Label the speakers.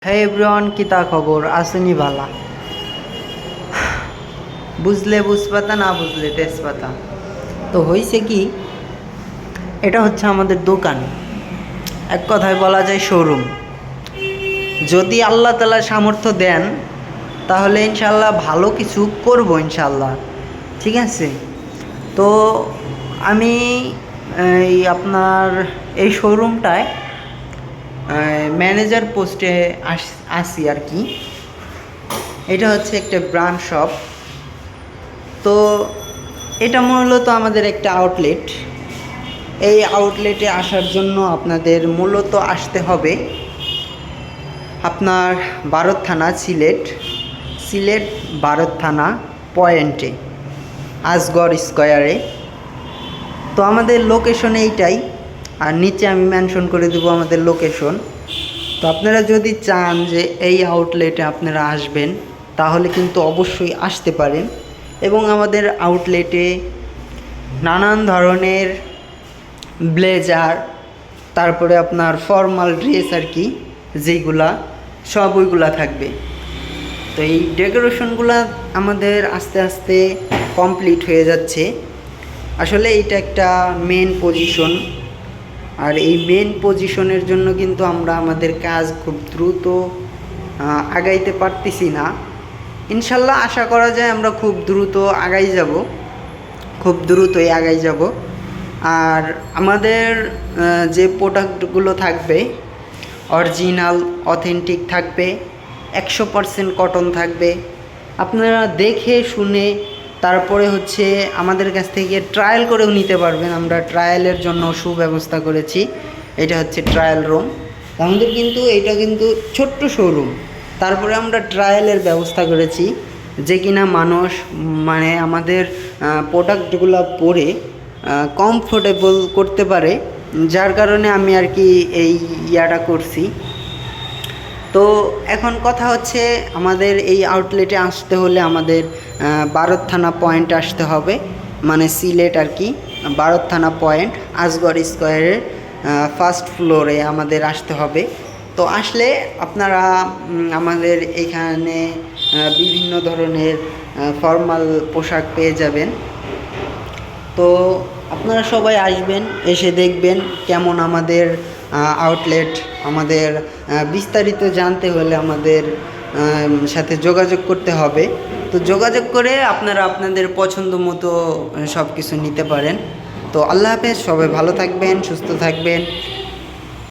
Speaker 1: হে everyone, কিতা খবর? আসেনি বালা? বুঝলে বুঝপাতা, না বুঝলে তেজপাতা। তো হয়েছে কি, এটা হচ্ছে আমাদের দোকান, এক কথায় বলা যায় শোরুম। যদি আল্লাহ তাআলা সামর্থ্য দেন তাহলে ইনশাল্লাহ ভালো কিছু করব ইনশাল্লাহ। ঠিক আছে? তো আমি আপনার এই শোরুমটায় ম্যানেজার পোস্টে আসি আর কি। এটা হচ্ছে একটা ব্র্যান্ড শপ। তো এটা মূলত আমাদের একটা আউটলেট। এই আউটলেটে আসার জন্য আপনাদের মূলত আসতে হবে আপনার ভারত থানা, সিলেট ভারত থানা পয়েন্টে, আজগর স্কোয়ারে। তো আমাদের লোকেশন এইটাই, আর নিচে আমি মেনশন করে দেবো আমাদের লোকেশন। তো আপনারা যদি চান যে এই আউটলেটে আপনারা আসবেন তাহলে কিন্তু অবশ্যই আসতে পারেন। এবং আমাদের আউটলেটে নানান ধরনের ব্লেজার, তারপরে আপনার ফর্মাল ড্রেস আর কি, যেইগুলা সব ওইগুলা থাকবে। তো এই ডেকোরেশনগুলো আমাদের আস্তে আস্তে কমপ্লিট হয়ে যাচ্ছে। আসলে এইটা একটা মেন পজিশন, আর এই মেন পজিশনের জন্য কিন্তু আমরা আমাদের কাজ খুব দ্রুত আগাইতে পারতেছি না। ইনশাল্লাহ আশা করা যায় আমরা খুব দ্রুত খুব দ্রুতই আগাই যাব। আর আমাদের যে প্রোডাক্টগুলো থাকবে অরিজিনাল অথেন্টিক থাকবে, 100% কটন থাকবে। আপনারা দেখে শুনে তারপরে হচ্ছে আমাদের কাছ থেকে ট্রায়াল করেও নিতে পারবেন। আমরা ট্রায়ালের জন্য সুব্যবস্থা করেছি। এটা হচ্ছে ট্রায়াল রুম। আমাদের কিন্তু এটা কিন্তু ছোট্ট শোরুম, তারপরে আমরা ট্রায়ালের ব্যবস্থা করেছি, যে কিনা মানুষ মানে আমাদের প্রোডাক্টগুলো পরে কমফোর্টেবল করতে পারে, যার কারণে আমি আর কি এই ইয়াটা করছি। তো এখন কথা হচ্ছে, আমাদের এই আউটলেটে আসতে হলে আমাদের ভারত থানা পয়েন্ট আসতে হবে, মানে সিলেট আর কি। ভারত থানা পয়েন্ট, আজগর স্কোয়ারের ফার্স্ট ফ্লোরে আমাদের আসতে হবে। তো আসলে আপনারা আমাদের এখানে বিভিন্ন ধরনের ফর্মাল পোশাক পেয়ে যাবেন। তো আপনারা সবাই আসবেন, এসে দেখবেন কেমন আমাদের আউটলেট। আমাদের বিস্তারিত জানতে হলে আমাদের সাথে যোগাযোগ করতে হবে। তো যোগাযোগ করে আপনারা আপনাদের পছন্দ মতো সব কিছু নিতে পারেন। তো আল্লাহ হাফেজ, সবাই ভালো থাকবেন, সুস্থ থাকবেন।